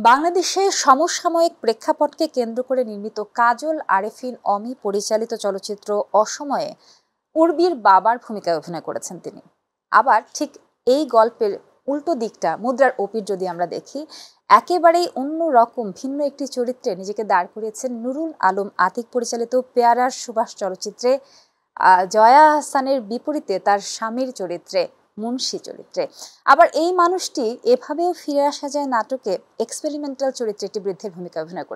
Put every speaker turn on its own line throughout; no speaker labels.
বাংলাদেশে সমসাময়িক প্রেক্ষাপটকে কেন্দ্র করে নির্মিত কাজল আরেফিন অমি পরিচালিত চলচ্চিত্র অসময়ে উর্বির বাবার ভূমিকায় অভিনয় করেছেন তিনি। আবার ঠিক এই গল্পের উল্টো দিকটা মুদ্রার ওপির যদি আমরা দেখি, একেবারেই অন্য রকম ভিন্ন একটি চরিত্রে নিজেকে দাঁড় করিয়েছেন নুরুল আলম আতিক পরিচালিত পেয়ারার সুবাস চলচ্চিত্রে জয়া আহসানের বিপরীতে তার স্বামীর চরিত্রে, মুন্সি চরিত্রে। আবার এই মানুষটি এভাবেও ফিরে আসা যায় নাটকে এক্সপেরিমেন্টাল চরিত্রে একটি বৃদ্ধের ভূমিকা অভিনয়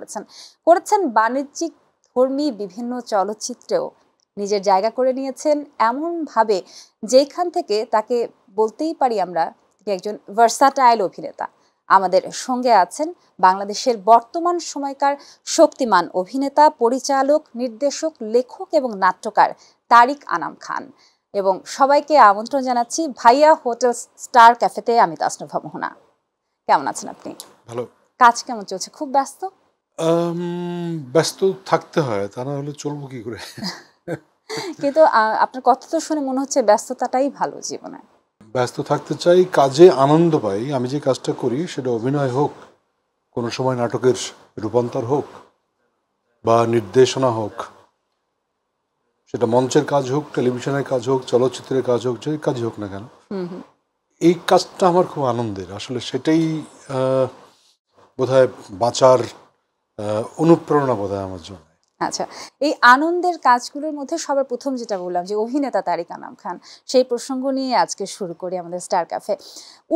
করেছেন বাণিজ্যিক ধর্মী বিভিন্ন চলচ্চিত্রেও নিজের জায়গা করে নিয়েছেন এমন ভাবে যেখান থেকে তাকে বলতেই পারি আমরা তিনি একজন ভার্সাটাইল অভিনেতা। আমাদের সঙ্গে আছেন বাংলাদেশের বর্তমান সময়কার শক্তিমান অভিনেতা, পরিচালক, নির্দেশক, লেখক এবং নাট্যকার তারিক আনাম খান। এবং সবাইকে আমন্ত্রণ জানাচ্ছি ভাইয়া হোটেল স্টার ক্যাফেতে। আমি তাসনুভা মোহনা। কেমন আছেন আপনি?
ভালো।
কাজ কেমন চলছে? খুব ব্যস্ত?
ব্যস্ত থাকতে হয়, তা না হলে চলবো কি করে?
কিন্তু আপনার কথা তো শুনে মনে হচ্ছে ব্যস্ততাটাই ভালো জীবনে।
ব্যস্ত থাকতে চাই, কাজে আনন্দ পাই। আমি যে কাজটা করি সেটা অভিনয় হোক, কোনো সময় নাটকের রূপান্তর হোক বা নির্দেশনা হোক, সেটা মঞ্চের কাজ হোক, টেলিভিশনের কাজ হোক, চলচ্চিত্রের কাজ হোক, যে কাজই হোক না কেন, এই কাজটা আমার খুব আনন্দের। আসলে সেটাই বোধহয় বাঁচার অনুপ্রেরণা বোধহয় আমার জন্য।
আচ্ছা, এই আনন্দের কাজগুলোর মধ্যে সবার প্রথম যেটা বললাম যে অভিনেতা তারিক আনাম খান, সেই প্রসঙ্গ নিয়ে আজকে শুরু করি আমাদের স্টার ক্যাফে।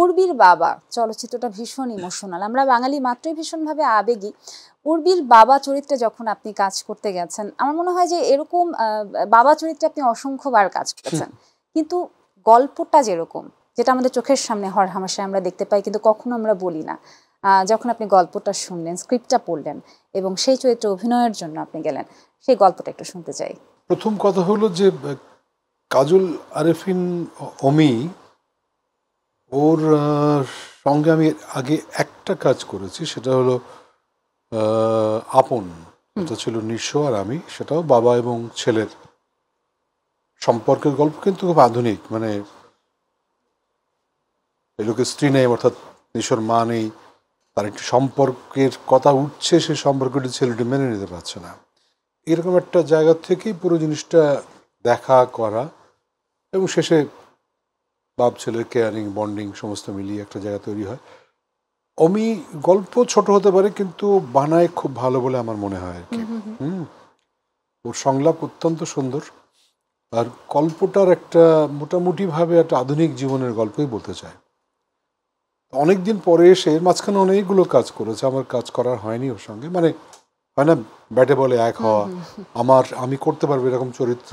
উর্বির বাবা চলচ্চিত্রটা ভীষণ ইমোশনাল, আমরা বাঙালি মাত্রই ভীষণভাবে আবেগী। উর্বির বাবা চরিত্রে যখন আপনি কাজ করতে গেছেন, আমার মনে হয় যে এরকম বাবা চরিত্রে আপনি অসংখ্যবার কাজ করেছেন, কিন্তু গল্পটা যেরকম, যেটা আমাদের চোখের সামনে হরহামেশায় আমরা দেখতে পাই কিন্তু কখনো আমরা বলি না, যখন আপনি গল্পটা শুনলেন, স্ক্রিপ্টটা পড়লেন এবং সেই চরিত্রে অভিনয়ের জন্য আপনি গেলেন, সেই গল্পটা একটু শুনতে চাই।
প্রথম কথা হলো যে কাজল আরেফিন অমি, ওর সঙ্গে আমি আগে একটা কাজ করেছি, সেটা হলো আপন। এটা ছিল নিঃস্ব আর আমি, সেটাও বাবা এবং ছেলের সম্পর্কের গল্প, কিন্তু খুব আধুনিক। মানে এই লোকের স্ত্রী নেই, অর্থাৎ নিঃস্বর মা নেই, তার একটি সম্পর্কের কথা উঠছে, সেই সম্পর্কটি ছেলেটি মেনে নিতে পারছে না। এরকম একটা জায়গা থেকেই পুরো জিনিসটা দেখা করা, এবং শেষে বাপ ছেলের কেয়ারিং, বন্ডিং সমস্ত মিলিয়ে একটা জায়গা তৈরি হয়। অমি গল্প ছোট হতে পারে, কিন্তু বানায় খুব ভালো বলে আমার মনে হয় আর কি। ওর সংলাপ অত্যন্ত সুন্দর, আর গল্পটার একটা মোটামুটিভাবে একটা আধুনিক জীবনের গল্পই বলতে চায়। অনেকদিন পরে এসে মাঝখানে অনেকগুলো কাজ করেছে, আমার কাজ করার হয়নি ওর সঙ্গে। মানে হয় না, ব্যাটে বলে এক হওয়া, আমি করতে পারবো এরকম চরিত্র,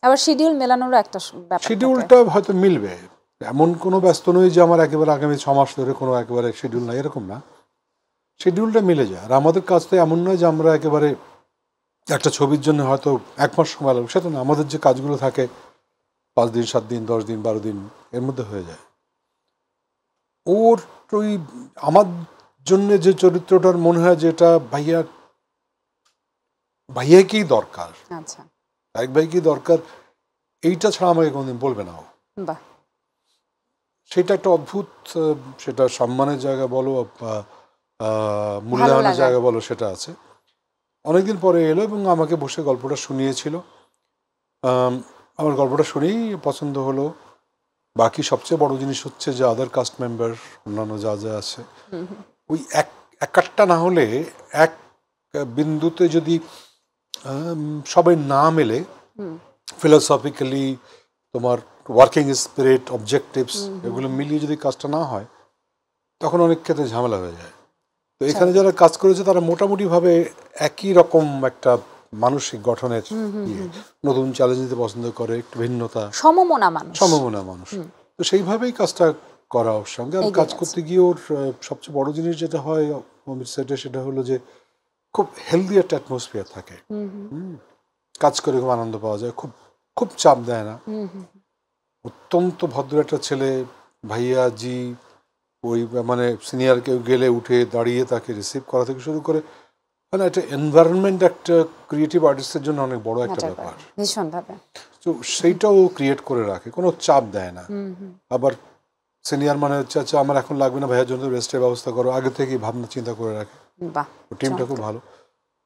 আবার শিডিউল মেলানোর একটা ব্যাপার,
শিডিউলটা হয়তো মিলবে, এমন কোনো ব্যস্ত নই যে আমার একেবারে আগামী 6 মাস ধরে কোনো একেবারে শিডিউল নাই, এরকম না। শিডিউলটা মিলে যায়। আর আমাদের কাজ তো এমন নয় যে আমরা একেবারে একটা ছবির জন্য হয়তো 1 মাস সময় লাগবে, সেটা না। আমাদের যে কাজগুলো থাকে 5 দিন, 7 দিন, 10 দিন, 12 দিন এর মধ্যে হয়ে যায়। ওর ওই আমার জন্য যে চরিত্রটার মনে হয় যে এটা ভাইয়াকেই দরকার,
আচ্ছা,
এক ভাইকেই দরকার, এইটা ছাড়া আমাকে কোনোদিন বলবে না ও।
বাহ,
সেটা একটা অদ্ভুত, সেটা সম্মানের জায়গা বলো বা মূল্যায়নের জায়গা বলো, সেটা আছে। অনেকদিন পরে এলো এবং আমাকে বসে গল্পটা শুনিয়েছিল। আমার গল্পটা শুনেই পছন্দ হলো। বাকি সবচেয়ে বড় জিনিস হচ্ছে যে আদার কাস্ট মেম্বার, অন্যান্য যা যা আছে, ওই একটা না হলে এক বিন্দুতে যদি সবাই না মেলে, ফিলোসফিক্যালি তোমার ওয়ার্কিং স্পিরিট, অবজেক্টিভস, এগুলো মিলিয়ে যদি কাজটা না হয়, তখন অনেক ক্ষেত্রে ঝামেলা হয়ে যায়। তো এখানে যারা কাজ করেছে তারা মোটামুটিভাবে একই রকম একটা মানসিক গঠনের, নতুন চ্যালেঞ্জ দিতে পছন্দ করে, একটু ভিন্নতা, সমমনা মানুষ। তো সেইভাবেই কাজটা করা ওর সঙ্গে। আর কাজ করতে গিয়ে ওর সবচেয়ে বড় জিনিস যেটা হয় অমিত সেটে, সেটা হলো যে খুব হেলদি একটা অ্যাটমসফিয়ার থাকে। কাজ করে খুব আনন্দ পাওয়া যায়, খুব খুব চাপ দেয় না। অত্যন্ত ভদ্র একটা ছেলে, ভাইয়াজি, ওই মানে সিনিয়র কেউ গেলে উঠে দাঁড়িয়ে তাকে রিসিভ করা থেকে শুরু করে, মানে একটা এনভায়রনমেন্ট একটা ক্রিয়েটিভ আর্টিস্টের জন্য অনেক বড় একটা ব্যাপার, ভীষণভাবে। তো সেইটাও ক্রিয়েট করে রাখে, কোনো চাপ দেয় না। আবার সিনিয়র মানে হচ্ছে আচ্ছা আমার এখন লাগবে না, ভাইয়ের জন্য রেস্টের ব্যবস্থা করো, আগে থেকেই ভাবনা চিন্তা করে রাখে।
বাহ,
টিমটা খুব ভালো,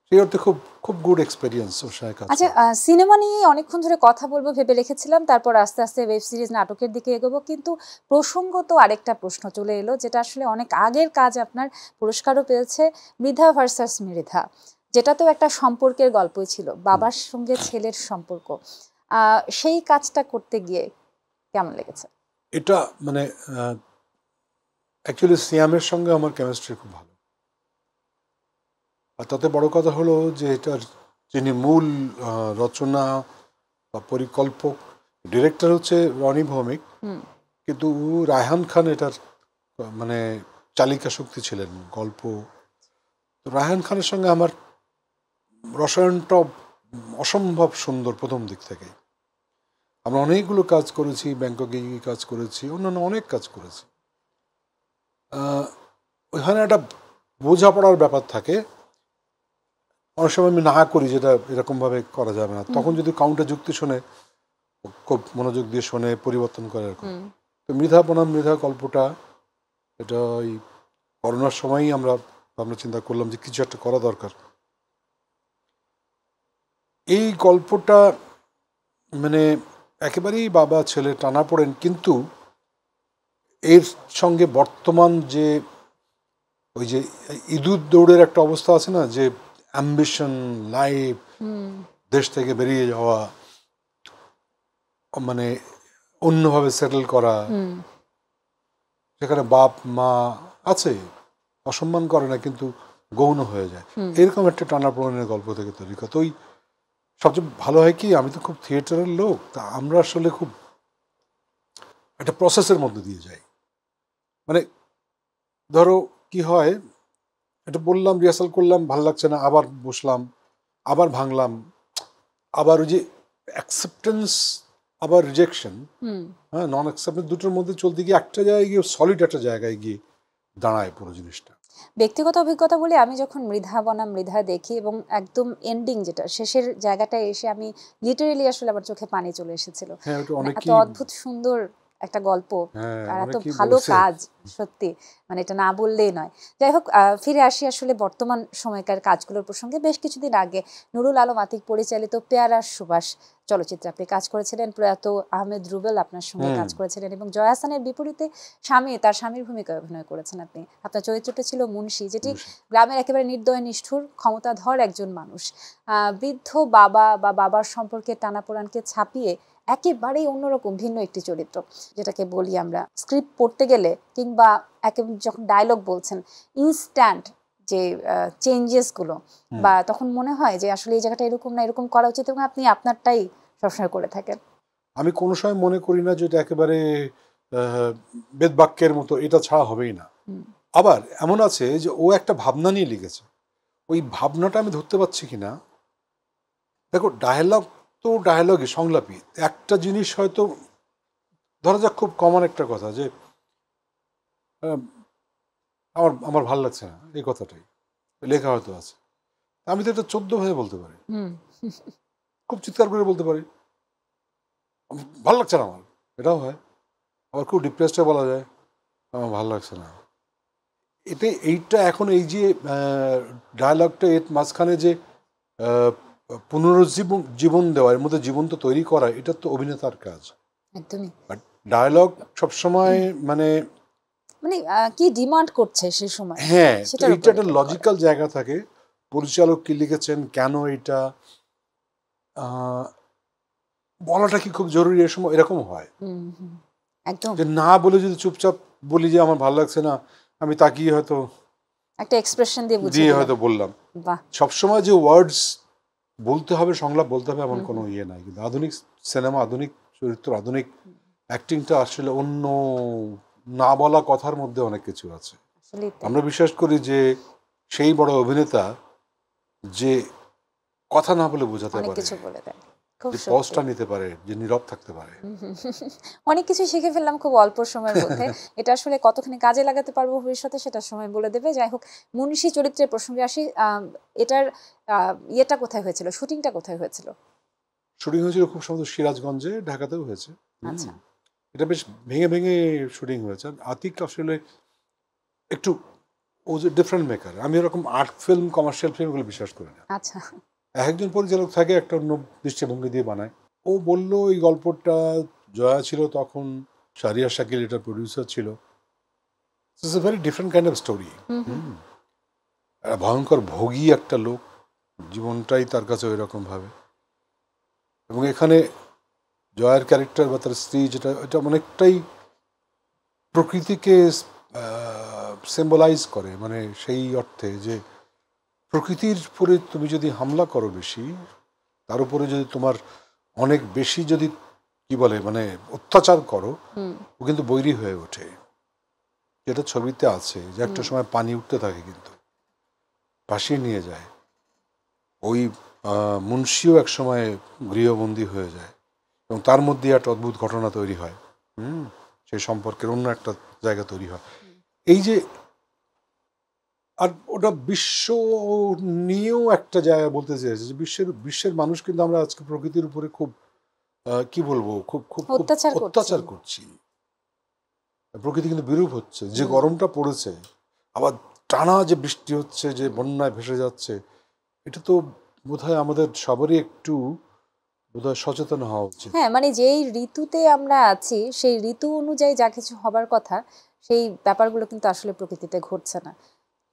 সেই অর্থে খুব খুব গুড এক্সপিরিয়েন্স ওর সঙ্গে কাজ
আচ্ছা,
করা।
সিনেমা নিয়ে অনেকক্ষণ ধরে কথা বলবো ভেবে রেখেছিলাম, তারপর আস্তে আস্তে ওয়েব সিরিজ নাটকের দিকে এগোবো, কিন্তু প্রসঙ্গত আরেকটা প্রশ্ন চলে এলো, যেটা আসলে অনেক আগের কাজ, আপনার পুরস্কারও পেয়েছে, মৃধা ভার্সাস মৃধা, যেটা তো একটা সম্পর্কের গল্পই ছিল, বাবার সঙ্গে ছেলের সম্পর্ক। সেই কাজটা করতে গিয়ে কেমন লেগেছে?
এটা মানে অ্যাকচুয়ালি সিয়ামের সঙ্গে আমার কেমিস্ট্রি খুব ভালো, আর তাতে বড় কথা হলো যে এটার যিনি মূল রচনা বা পরিকল্পক, ডিরেক্টর হচ্ছে রনি ভৌমিক, কিন্তু রায়হান খান এটার মানে চালিকা শক্তি ছিলেন গল্প। তো রায়হান খানের সঙ্গে আমার রসায়নটা অসম্ভব সুন্দর প্রথম দিক থেকে। আমরা অনেকগুলো কাজ করেছি, ব্যাংককে গিয়ে কাজ করেছি, অন্যান্য অনেক কাজ করেছি। ওইখানে একটা বোঝাপড়ার ব্যাপার থাকে, অনেক সময় আমি না করি যেটা এরকমভাবে করা যাবে না, তখন যদি কাউন্টার যুক্তি শোনে খুব মনোযোগ দিয়ে শোনে, পরিবর্তন করে এরকম। তো মৃধা বনাম মৃধা গল্পটা, এটা ওই করোনার সময়ই আমরা চিন্তা করলাম যে কিছু একটা করা দরকার। এই গল্পটা মানে একেবারেই বাবা ছেলে টানা পড়েন, কিন্তু এর সঙ্গে বর্তমান যে ওই যে ইঁদুর দৌড়ের একটা অবস্থা আছে না, যে অ্যাম্বিশন, লাইফ, দেশ থেকে বেরিয়ে যাওয়া, মানে অন্যভাবে সেটেল করা, সেখানে বাপ মা আছে, অসম্মান করে না কিন্তু গৌণ হয়ে যায়, এরকম একটা টানাপোড়েনের গল্প থেকে তৈরি করা। তো ওই সবচেয়ে ভালো হয় কি, আমি তো খুব থিয়েটারের লোক, তা আমরা আসলে খুব একটা প্রসেসের মধ্যে দিয়ে যাই। মানে ধরো কি হয়, এটা বললাম, রিহার্সাল করলাম, ভালো লাগছে না, আবার বসলাম, আবার ভাঙলাম, আবার ওই যে অ্যাকসেপ্টেন্স, আবার রিজেকশন, হ্যাঁ, নন অ্যাকসেপ্টেন্স, দুটোর মধ্যে চলতে গিয়ে একটা জায়গায় গিয়ে সলিড একটা জায়গায় গিয়ে দাঁড়ায় পুরো জিনিসটা।
ব্যক্তিগত অভিজ্ঞতা বলে, আমি যখন মৃধা বনাম মৃধা দেখি এবং একদম এন্ডিং যেটা শেষের জায়গাটায় এসে আমি লিটারেলি আসলে আমার চোখে পানি চলে এসেছিল।
হ্যাঁ,
এত অদ্ভুত সুন্দর একটা গল্প, আর এত
অনেকেই
ভালো
বলছে।
কাজ, সত্যি মানে এটা না বললেই নয়। যাই হোক, ফিরে আসি আসলে বর্তমান সময়কার কাজগুলোর প্রসঙ্গে। বেশ কিছুদিন আগে নুরুল আলম আতিক পরিচালিত পেয়ারা সুবাস চলচ্চিত্রে আপনি কাজ করেছিলেন, প্রয়াত আহমেদ রুবেল আপনার সঙ্গে কাজ করেছিলেন, এবং জয়া হাসানের বিপরীতে তার স্বামীর ভূমিকায় অভিনয় করেছেন আপনি। আপনার চরিত্রটা ছিল মুন্সি, যেটি গ্রামের একেবারে নির্দয় নিষ্ঠুর ক্ষমতাধর একজন মানুষ, বৃদ্ধ বাবা বা বাবার সম্পর্কে টানাপোড়ানকে ছাপিয়ে একেবারেই অন্যরকম ভিন্ন একটি চরিত্র, যেটাকে বলি আমরা স্ক্রিপ্ট পড়তে গেলে কিংবা যখন ডায়লগ বলছেন, ইনস্ট্যান্ট যে চেঞ্জেসগুলো, বা তখন মনে হয় যে আসলে এই জায়গাটা এরকম না, এরকম করা উচিত, এবং আপনি আপনারটাই সবসময় করে থাকেন।
আমি কোনো সময় মনে করি না যে এটা একেবারে বেদবাক্যের মতো, এটা ছাড়া হবেই না। আবার এমন আছে যে ও একটা ভাবনা নিয়ে লিখেছে, ওই ভাবনাটা আমি ধরতে পারছি কিনা। দেখো, ডায়ালগ তো ডায়ালগই, সংলাপই। একটা জিনিস হয়তো ধরা যাক, খুব কমন একটা কথা, যে আমার আমার ভাল লাগছে না, এই কথাটাই লেখা হয়তো আছে, আমি তো এটা 14 ভাবে বলতে পারি, খুব চিৎকার করে বলতে পারি, ভাল লাগছে না আমার, এটাও হয়। আবার খুব ডিপ্রেসডে বলা যায়, আমার ভাল লাগছে না। এইটা এখন এই যে ডায়ালগটা, এর মাঝখানে যে পুনরুজ্জীবন দেওয়া, এর মধ্যে জীবন তো তৈরি করা, এটা তো অভিনেতার কাজ।
একদমই।
বাট ডায়ালগ সবসময় মানে
কি ডিমান্ড করছে সেই সময়,
হ্যাঁ,
সেটার
এইটা একটা লজিক্যাল জায়গা থাকে, পরিচালক কি লিখেছেন, কেন এটা বলাটা কি খুব জরুরি এ সময়, এরকম হয়।
একদম,
যে না বলে যদি চুপচাপ বলি যে আমার ভালো লাগছে না, আমি তাকিয়ে হয়তো
একটা এক্সপ্রেশন দিয়ে
হয়তো বললাম।
বাহ,
সবসময় যে ওয়ার্ডস বলতে হবে, সংলাপ বলতে হবে, এমন কোনো ইয়ে নাই। কিন্তু আধুনিক সিনেমা, আধুনিক চরিত্র, আধুনিক অ্যাক্টিংটা আসলে অন্য না বলা কথার মধ্যে অনেক কিছু আছে। আমরা বিশ্বাস করি যে সেই বড় অভিনেতা যে কথা না বলে বোঝাতে পারে,
কিছু বলে দেয়,
যে পজটা নিতে পারে, যে নীরব থাকতে পারে।
অনেক কিছু শিখে ফেললাম খুব অল্প সময়ের মধ্যে। এটা আসলে কতখানি কাজে লাগাতে পারবো ভবিষ্যতে, সেটা সময় বলে দেবে। যাই হোক, মুন্সি চরিত্রের প্রসঙ্গে আসি। এটার ইয়েটা কোথায় হয়েছিল, শুটিংটা কোথায় হয়েছিল?
শুটিং হয়েছিল খুব সম্ভবত সিরাজগঞ্জে, ঢাকাতেও হয়েছে।
আচ্ছা,
এটা বেশ ভেঙে ভেঙে শুটিং হয়েছে। আতিক আসলে একটু ও যে ডিফারেন্ট মেকার, আমি এরকম আর্ট ফিল্ম কমার্শিয়াল ফিল্মগুলো বিশ্বাস করি না।
আচ্ছা।
একজন পরিচালক থাকে একটা অন্য দৃষ্টিভঙ্গি দিয়ে বানায়। ও বলল এই গল্পটা জয়া ছিল তখন, শাহরিয়ার শাকিল এটা প্রডিউসার ছিল। It's a very different kind of story. ভয়ঙ্কর ভোগী একটা লোক, জীবনটাই তার কাছে ওই রকম ভাবে। এবং এখানে জয়ার ক্যারেক্টার বা তার স্ত্রী যেটা, এটা অনেকটাই প্রকৃতিকে সিম্বলাইজ করে, মানে সেই অর্থে যে প্রকৃতির উপরে তুমি যদি হামলা করো বেশি, তার উপরে যদি তোমার অনেক বেশি যদি কি বলে মানে অত্যাচার করো, ও কিন্তু বৈরী হয়ে ওঠে। যেটা ছবিতে আছে যে একটা সময় পানি উঠতে থাকে কিন্তু ভাসিয়ে নিয়ে যায়। ওই মুন্সিও এক সময় গৃহবন্দী হয়ে যায় এবং তার মধ্যে একটা অদ্ভুত ঘটনা তৈরি হয়। সেই সম্পর্কের অন্য একটা জায়গা তৈরি হয়। এই যে আর ওটা বিশ্ব নিয়েও একটা জায়গা বলতে চাইছে যে বিশ্বের মানুষ কিন্তু আমরা আজকে প্রকৃতির উপরে খুব কি বলবো খুব খুব অত্যাচার করছি। প্রকৃতি কিন্তু বিরূপ হচ্ছে। যে গরমটা পড়েছে, আবার টানা যে বৃষ্টি হচ্ছে, যে বন্যায় ভেসে যাচ্ছে, এটা তো বোধহয় আমাদের সবারই একটু বোধহয় সচেতন হওয়া উচিত।
হ্যাঁ, মানে যেই ঋতুতে আমরা আছি সেই ঋতু অনুযায়ী যা কিছু হবার কথা সেই ব্যাপারগুলো কিন্তু আসলে প্রকৃতিতে ঘটছে না।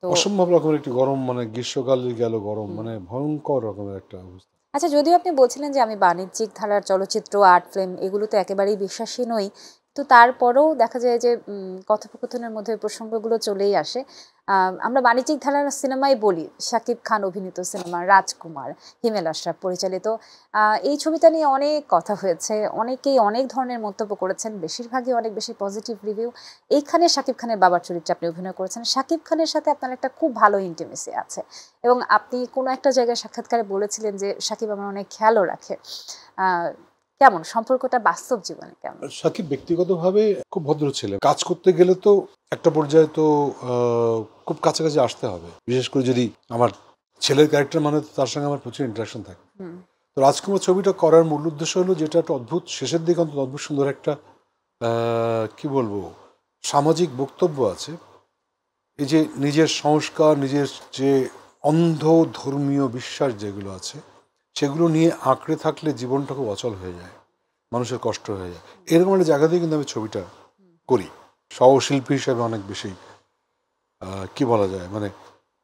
তো
অসম্ভব রকমের একটি গরম, মানে গ্রীষ্মকালে গেল গরম, মানে ভয়ঙ্কর রকমের একটা অবস্থা।
আচ্ছা, যদিও আপনি বলছিলেন যে আমি বাণিজ্যিক ধারার চলচ্চিত্র, আর্ট ফিল্ম এগুলোতে একেবারেই বিশ্বাসী নই, তো তারপরেও দেখা যায় যে কথোপকথনের মধ্যে প্রসঙ্গগুলো চলেই আসে। আমরা বাণিজ্যিক ধারার সিনেমাই বলি, শাকিব খান অভিনীত সিনেমা রাজকুমার, হিমেল আশরাফ পরিচালিত। এই ছবিটা নিয়ে অনেক কথা হয়েছে, অনেকেই অনেক ধরনের মন্তব্য করেছেন, বেশিরভাগই অনেক বেশি পজিটিভ রিভিউ। এইখানে শাকিব খানের বাবার চরিত্রে আপনি অভিনয় করেছেন। শাকিব খানের সাথে আপনার একটা খুব ভালো ইন্টিমেসি আছে এবং আপনি কোনো একটা জায়গায় সাক্ষাৎকারে বলেছিলেন যে শাকিব আমার অনেক খেয়ালও রাখে। কেমন সম্পর্কটা বাস্তব জীবনে কেমন?
শাকিব ব্যক্তিগতভাবে খুব ভদ্র ছিলেন। কাজ করতে গেলে তো একটা পর্যায়ে তো খুব কাছাকাছি আসতে হবে, বিশেষ করে যদি আমার ছেলের ক্যারেক্টার, মানে তার সঙ্গে আমার প্রচুর ইন্টারাকশন থাকে। তো রাজকুমার ছবিটা করার মূল উদ্দেশ্য হলো, যেটা একটা অদ্ভুত শেষের দিকে অন্তত অদ্ভুত সুন্দর একটা কি বলবো সামাজিক বক্তব্য আছে। এই যে নিজের সংস্কার, নিজের যে অন্ধ ধর্মীয় বিশ্বাস যেগুলো আছে, সেগুলো নিয়ে আঁকড়ে থাকলে জীবনটা খুব অচল হয়ে যায়, মানুষের কষ্ট হয়ে যায়। এরকম একটা জায়গা দিয়ে কিন্তু আমি ছবিটা করি, সহশিল্পী হিসেবে অনেক বেশি কি বলা যায়, মানে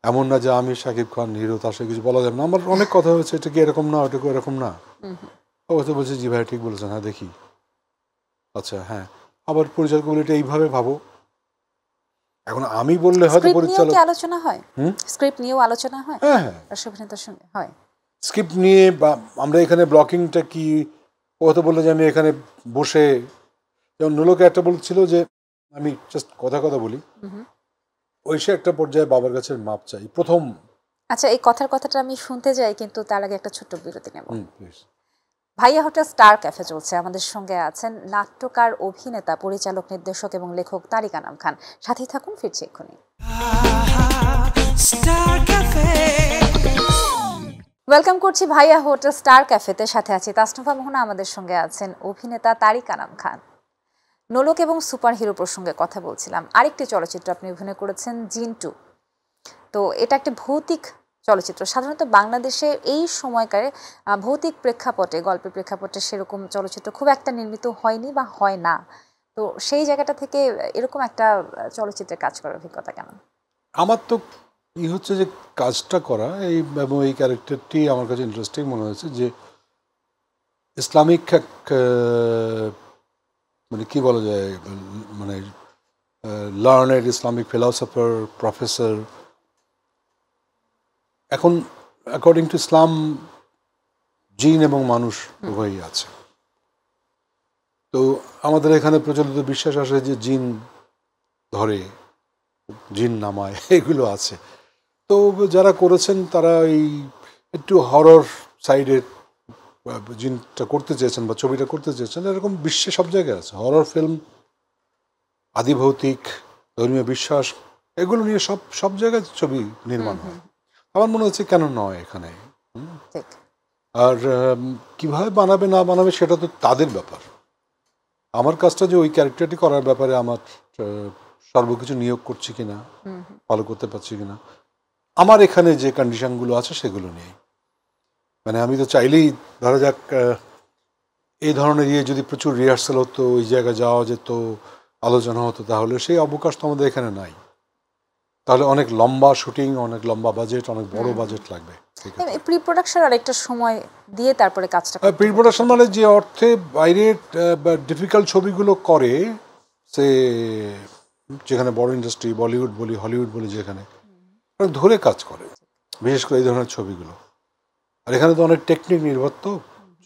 এমন না যে আমি শাকিব খান হিরো, তার সাথে কিছু বলা যাবে না। আমার অনেক কথা হয়েছে, এটা কি এরকম না, ওটা কি এরকম না, অবশ্য বলছে জি ভাই ঠিক বলেছেন, হ্যাঁ দেখি, আচ্ছা হ্যাঁ, আবার পরিচালক বলে এটা এইভাবে ভাবো। এখন আমি বললে হয়তো পরিচালক
আলোচনা হয়, স্ক্রিপ্ট নিয়েও আলোচনা হয়,
হ্যাঁ হ্যাঁ
অভিনেতার সঙ্গে হয়
স্ক্রিপ্ট নিয়ে, বা আমরা এখানে ব্লকিংটা কি, ও হয়তো বললো যে আমি এখানে বসে, যেমন নুলোকে একটা বলছিল যে আমি জাস্ট কথা বলি, ওই সে একটা পর্যায়ে বাবার কাছে মাপ চাই প্রথম।
আচ্ছা, এই কথাটা আমি শুনতে যাই, কিন্তু তার আগে একটা ছোট্ট বিরতি নেব। ভাইয়া হোটেল স্টার ক্যাফে চলছে। আমাদের সঙ্গে আছেন নাট্যকার, অভিনেতা, পরিচালক, নির্দেশক এবং লেখক তারিক আনাম খান। সাথেই থাকুন, ফিরছি এক্ষুনি। ওয়েলকাম করছি ভাইয়া হোটেল স্টার ক্যাফেতে। সাথে আছি তাসনুফা মোহনা, আমাদের সঙ্গে আছেন অভিনেতা তারিক আনাম খান। নোলক এবং সুপার হিরো প্রসঙ্গে কথা বলছিলাম। আরেকটি চলচ্চিত্র আপনি অভিনয় করেছেন, জিন 2। তো এটা একটি ভৌতিক চলচ্চিত্র। সাধারণত বাংলাদেশে এই সময়কারে ভৌতিক প্রেক্ষাপটে, গল্পের প্রেক্ষাপটে সেরকম চলচ্চিত্র খুব একটা নির্মিত হয়নি বা হয় না। তো সেই জায়গাটা থেকে এরকম একটা চলচ্চিত্রে কাজ করার অভিজ্ঞতা কেমন?
আমার তো হচ্ছে যে কাজটা করা, এবং এই ক্যারেক্টারটি আমার কাছে ইন্টারেস্টিং মনে হয়েছে, যে ইসলামিক এক মানে কি বলা যায়, মানে লার্নেড ইসলামিক ফিলসফার, প্রফেসর। এখন অ্যাকর্ডিং টু ইসলাম জিন এবং মানুষ উভয়ই আছে। তো আমাদের এখানে প্রচলিত বিশ্বাস আছে যে জিন ধরে, জিন নামায়, এগুলো আছে। তো যারা করেছেন তারা এই একটু হরর সাইডের জিনটা করতে চেয়েছেন বা ছবিটা করতে চেয়েছেন। এরকম বিশ্বে সব জায়গায় আছে হরর ফিল্ম, আদিভৌতিক, ধর্মীয় বিশ্বাস, এগুলো নিয়ে সব জায়গায় ছবি নির্মাণ হয়। আমার মনে হচ্ছে কেন নয় এখানে। আর কিভাবে বানাবে না বানাবে সেটা তো তাদের ব্যাপার। আমার কাজটা যে ওই ক্যারেক্টারটি করার ব্যাপারে আমার সর্বকিছু নিয়োগ করছি কিনা, ফলো করতে পারছি কিনা, আমার এখানে যে কন্ডিশনগুলো আছে সেগুলো নিয়ে। মানে আমি তো চাইলেই ধরা যাক এই ধরনের যদি প্রচুর রিহার্সাল হতো, ওই জায়গায় যাওয়া যেত, আলোচনা হতো, তাহলে সেই অবকাশ তো আমাদের এখানে নাই। তাহলে অনেক লম্বা শুটিং, অনেক লম্বা বাজেট, অনেক বড় বাজেট লাগবে।
প্রি প্রোডাকশন আর একটা সময় দিয়ে তারপরে কাজটা
প্রি প্রোডাকশন মানে যে অর্থে বাইরের ডিফিকাল্ট ছবিগুলো করে, সে যেখানে বড় ইন্ডাস্ট্রি, বলিউড বলি, হলিউড বলি, যেখানে ধরে কাজ করে, বিশেষ করে এই ধরনের ছবিগুলো। আর এখানে তো অনেক টেকনিক নির্ভর তো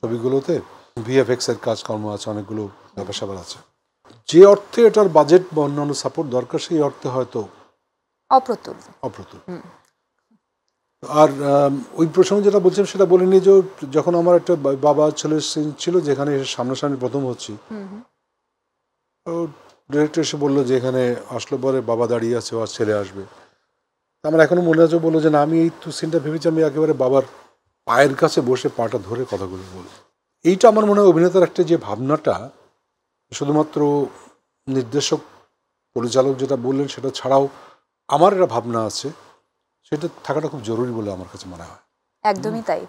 ছবিগুলোতে, ভিএফএক্স এর কাজকর্ম আছে, অনেকগুলো ব্যাপার স্যাপার আছে। যে অর্থে এটার বাজেট বা অন্যান্য সাপোর্ট দরকার, সেই অর্থে হয়তো
অপ্রতুল।
আর ওই প্রসঙ্গে যেটা বলছিলাম সেটা বলিনি, যে যখন আমার একটা বাবা ছেলের সিন ছিল, যেখানে সামনাসামনি প্রথম হচ্ছি, ডিরেক্টর এসে বললো যে এখানে আসলো পরে বাবা দাঁড়িয়ে আছে, আর ছেলে আসবে। আমার এখনো মনে আছে, বললো যে না, আমি এই তো সিনটা ভেবেছি আমি একেবারে বাবার পায়ের কাছে বসে পাটা ধরে কথাগুলো বলবো। এইটা আমার মনে হয় অভিনেতার একটা যে ভাবনাটা, শুধুমাত্র নির্দেশক পরিচালক যেটা বললেন সেটা ছাড়াও আমার একটা ভাবনা আছে, সেটা থাকাটা খুব জরুরি বলে আমার কাছে মনে হয়।
একদমই তাই।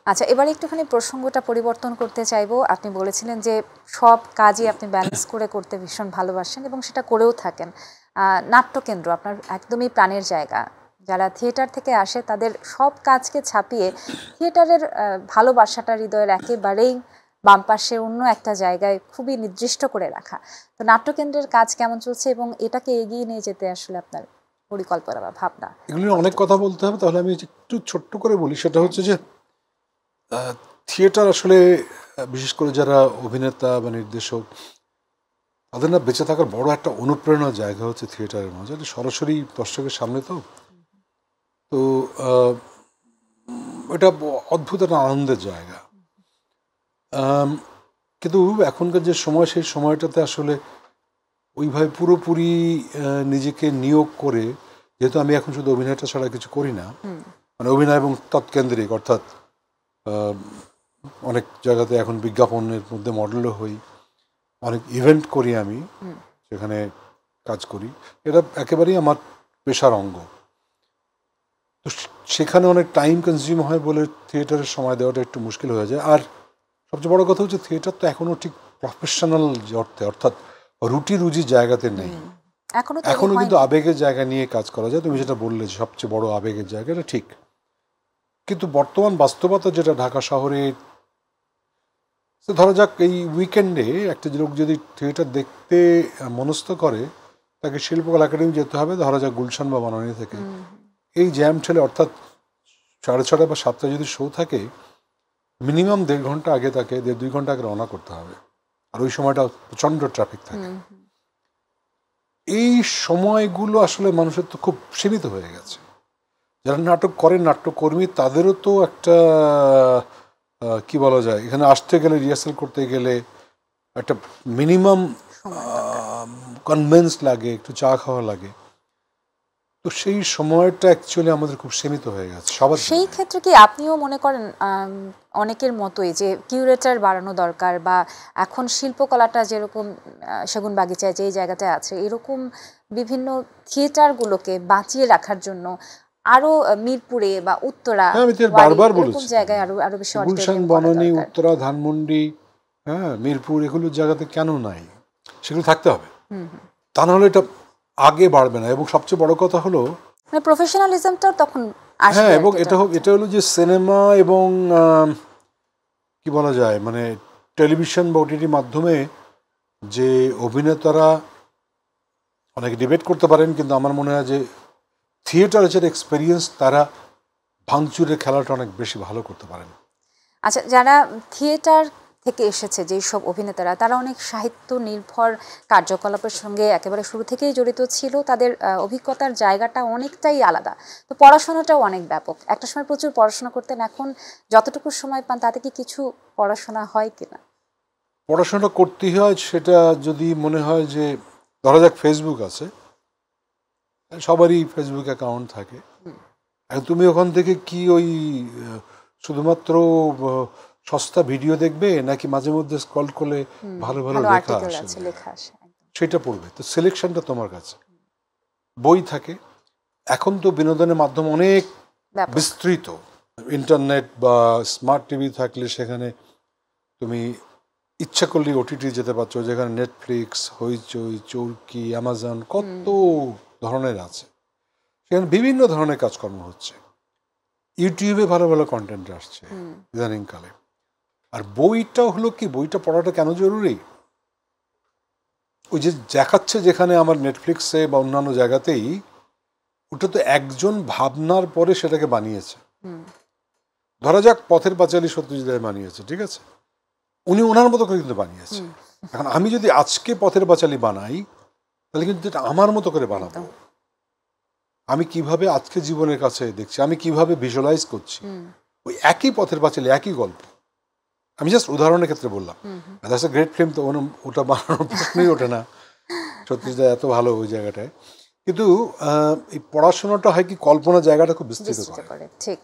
আচ্ছা, এবার একটুখানি প্রসঙ্গটা পরিবর্তন করতে চাইবো। আপনি বলেছিলেন যে সব কাজই আপনি ব্যালেন্স করে করতে ভীষণ ভালোবাসেন এবং সেটা করেও থাকেন। নাট্যকেন্দ্র আপনার একদমই প্রাণের জায়গা। যারা থিয়েটার থেকে আসে তাদের সব কাজকে ছাপিয়ে থিয়েটারের ভালোবাসাটা হৃদয়ের একেবারেই বাম পাশে অন্য একটা জায়গায় খুবই নির্দিষ্ট করে রাখা। তো নাট্যকেন্দ্রের কাজ কেমন চলছে এবং এটাকে এগিয়ে নিয়ে যেতে আসলে আপনার পরিকল্পনা বা ভাবনা?
এগুলো অনেক কথা বলতে হবে, তাহলে আমি একটু ছোট্ট করে বলি। সেটা হচ্ছে যে থিয়েটার আসলে বিশেষ করে যারা অভিনেতা বা নির্দেশক, তাদের না বেঁচে থাকার বড় একটা অনুপ্রেরণার জায়গা হচ্ছে থিয়েটারের মাঝে। এটা সরাসরি দর্শকের সামনে, তো এটা অদ্ভুত একটা আনন্দের জায়গা। কিন্তু এখনকার যে সময়, সেই সময়টাতে আসলে ওইভাবে পুরোপুরি নিজেকে নিয়োগ করে, যেহেতু আমি এখন শুধু অভিনয়টা ছাড়া কিছু করি না, মানে অভিনয় এবং তৎকেন্দ্রিক, অর্থাৎ অনেক জায়গাতে এখন বিজ্ঞাপনের মধ্যে মডেলও হই, অনেক ইভেন্ট করি আমি, সেখানে কাজ করি। এটা একেবারেই আমার পেশার অঙ্গ। তো সেখানে অনেক টাইম কনজিউম হয় বলে থিয়েটারের সময় দেওয়াটা একটু মুশকিল হয়ে যায়। আর সবচেয়ে বড় কথা হচ্ছে, থিয়েটার তো এখনও ঠিক প্রফেশনাল অর্থে, অর্থাৎ রুজির জায়গাতে নেই। এখনো কিন্তু আবেগের জায়গা নিয়ে কাজ করা যায়। তুমি যেটা বললে সবচেয়ে বড় আবেগের জায়গা, এটা ঠিক। কিন্তু বর্তমান বাস্তবতা যেটা ঢাকা শহরে, ধরা যাক এই উইকেন্ডে একটা লোক যদি থিয়েটার দেখতে মনস্থ করে, তাকে শিল্পকলা একাডেমি যেতে হবে, ধরা যাক গুলশান বা বনানী থেকে। এই জ্যাম ঠেলে, অর্থাৎ 6:30 বা 7টায় যদি শো থাকে, মিনিমাম 1.5 ঘন্টা আগে তাকে 1.5-2 ঘন্টা আগে রওনা করতে হবে। আর ওই সময়টা প্রচণ্ড ট্রাফিক থাকে। এই সময়গুলো আসলে মানুষের তো খুব সীমিত হয়ে গেছে। যারা নাটক করেন, নাট্যকর্মী, তাদেরও তো একটা কি বলা যায়, এখানে আসতে গেলে, রিহার্সাল করতে গেলে একটা মিনিমাম কনভেন্স লাগে, একটু চা খাওয়া লাগে। তো সেই সময়টা অ্যাকচুয়ালি আমাদের খুব সীমিত হয়ে গেছে সবার।
সেই ক্ষেত্রে কি আপনিও মনে করেন অনেকের মতোই যে কিউরেটার বাড়ানো দরকার, বা এখন শিল্পকলাটা যেরকম সেগুন বাগিচায় যেই জায়গাটায় আছে, এরকম বিভিন্ন থিয়েটারগুলোকে বাঁচিয়ে রাখার জন্য আরো মিরপুরে বা উত্তরা,
আমি বারবার বলেছি,
জায়গায় আরো বেশি
গুলশান, বনানী, উত্তরা, ধানমন্ডি, হ্যাঁ, মিরপুর, এগুলো জায়গাতে কেন নাই? সেগুলো থাকতে হবে, তা নাহলে এটা আগে বাড়বে না। এবং সবচেয়ে বড় কথা হলো
প্রফেশনালিজমটাও তখন আসবে।
হ্যাঁ, এবং এটা হলো যে সিনেমা এবং কি বলা যায়, মানে টেলিভিশন বা ওটিটি মাধ্যমে যে অভিনেতারা অনেক ডিবেট করতে পারেন, কিন্তু আমার মনে হয় যে থিয়েটারের যে এক্সপেরিয়েন্স, তারা ভাঙচুরের খেলাটা অনেক বেশি ভালো করতে পারেন।
আচ্ছা, যারা থিয়েটার থেকে এসেছে যেই সব অভিনেতারা, তারা অনেক সাহিত্য নির্ভর কার্যকলাপের সঙ্গে একেবারে শুরু থেকেই জড়িত ছিল। তাদের অভিজ্ঞতার জায়গাটা অনেকটাই আলাদা। তো পড়াশোনাটাও অনেক ব্যাপক। একটা সময় প্রচুর পড়াশোনা করতেন, এখন যতটুকু সময় পান তাতে কি কিছু পড়াশোনা হয় কিনা?
পড়াশোনা করতেই হয়। সেটা যদি মনে হয় যে, ধরা যাক ফেসবুক আছে, সবারই ফেসবুক অ্যাকাউন্ট থাকে, তুমি ওখান থেকে কি ওই শুধুমাত্র সস্তা ভিডিও দেখবে নাকি মাঝে মধ্যে স্ক্রল করলে ভালো ভালো লেখা
আর্টিকেল আছে,
আসে,
লেখা আসে একদম।
সেটা পড়বে। তো সিলেকশনটা তোমার কাছে। বই থাকে, এখন তো বিনোদনের মাধ্যম অনেক
ব্যাপক।
বিস্তৃত। ইন্টারনেট বা স্মার্ট টিভি থাকলে সেখানে তুমি ইচ্ছা করলে ওটিটি যেতে পারছো, যেখানে নেটফ্লিক্স, হইচই, চরকি, অ্যামাজন কত ধরনের আছে, সেখানে বিভিন্ন ধরনের কাজকর্ম হচ্ছে। ইউটিউবে ভালো ভালো কন্টেন্ট আসছে ইদানিংকালে। আর বইটা হলো কি, বইটা পড়াটা কেন জরুরি, ওই যে দেখাচ্ছে যেখানে আমার নেটফ্লিক্সে বা অন্যান্য জায়গাতেই, ওটা তো একজন ভাবনার পরে সেটাকে বানিয়েছে। ধরা যাক পথের পাঁচালী সত্যজিৎ রায় বানিয়েছে, ঠিক আছে, উনি ওনার মতো করে কিন্তু বানিয়েছে। এখন আমি যদি আজকে পথের পাঁচালী বানাই, তাহলে কিন্তু এটা আমার মতো করে বানাবো। আমি কিভাবে আজকে জীবনের কাছে দেখছি, আমি কিভাবে ভিজুয়ালাইজ করছি, ওই একই পথের পাঁচালী, একই গল্প। আমি জাস্ট উদাহরণের ক্ষেত্রে বললাম। দ্যাটস এ গ্রেট ফিল্ম, তো ওটা বানানোর প্রশ্নই ওঠে না। সত্যজিৎ রায় এত ভালো ওই জায়গাটায়। কিন্তু এই পড়াশোনাটা হয় কি, কল্পনা জায়গাটা খুব বিস্তৃত করে।
ঠিক।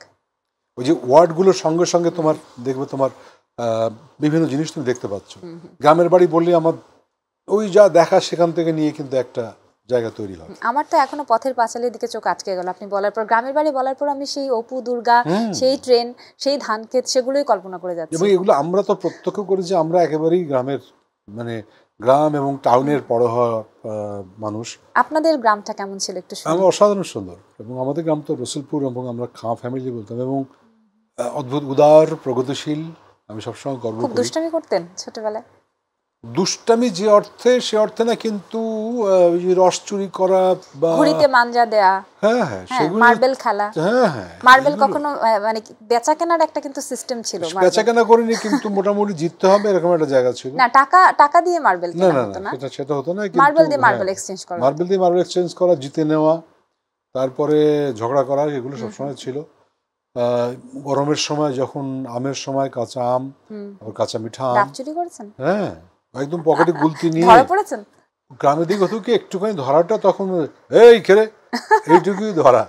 ওই যে ওয়ার্ডগুলোর সঙ্গে সঙ্গে তোমার দেখবে তোমার বিভিন্ন জিনিস তুমি দেখতে পাচ্ছ। গ্রামের বাড়ি বললে আমার ওই যা দেখা সেখান থেকে নিয়ে কিন্তু একটা জায়গা তৈরি হয়।
আমার তো এখনো পথের পাঁচালীর দিকে চোখ আটকে গেল আপনি বলার পর। গ্রামের বাড়ি বলার পর আমি সেই অপু দুর্গা, সেই ট্রেন, সেই ধান ক্ষেত, সেগুলোই কল্পনা করে যাচ্ছি।
এবং এগুলো আমরা তো প্রত্যক্ষ করি যে আমরা একেবারেই গ্রামের, মানে গ্রাম এবং টাউনের পড়া হওয়া মানুষ।
আপনাদের গ্রামটা কেমন ছিল একটু শুনি।
আমার অসাধারণ সুন্দর, এবং আমাদের গ্রাম তো রসুলপুর, এবং আমরা খাঁ ফ্যামিলি বলতাম, এবং অদ্ভুত উদার প্রগতিশীল। আমি সবসময় গর্ব
খুব
করি।
দুষ্টামি করতেন ছোটবেলায়?
দুষ্টামি যে অর্থে, সে অর্থে না, কিন্তু ওই যে রস চুরি করা বা
ঘুড়িতে মাঞ্জা দেয়া,
হ্যাঁ হ্যাঁ সেগুলো,
মার্বেল খেলা।
হ্যাঁ হ্যাঁ
মার্বেল কখনো মানে বেচা কেনার একটা কিন্তু সিস্টেম ছিল।
বেচা কেনা করিনি, কিন্তু মোটামুটি জিততে হবে এরকম একটা জায়গা ছিল।
না, টাকা দিয়ে মার্বেল
না
কেনা
না
হতো
না,
না,
সেটা হতো না।
মার্বেল দিয়ে মার্বেল এক্সচেঞ্জ করা,
মার্বেল দিয়ে মার্বেল এক্সচেঞ্জ করা, জিতে নেওয়া, তারপরে ঝগড়া করা, এগুলো সবসময় ছিল। গরমের সময় যখন আমের সময় কাঁচা আম, আবার কাঁচা মিঠা আম।
ডাব চুরি করেছেন?
হ্যাঁ, একদম পকেটে গুলতি নিয়ে।
ধরা পড়েছেন?
গ্রামের দিকে হতো কি, একটুখানি ধরাটা তখন এই খেলে এইটুকুই ধরা।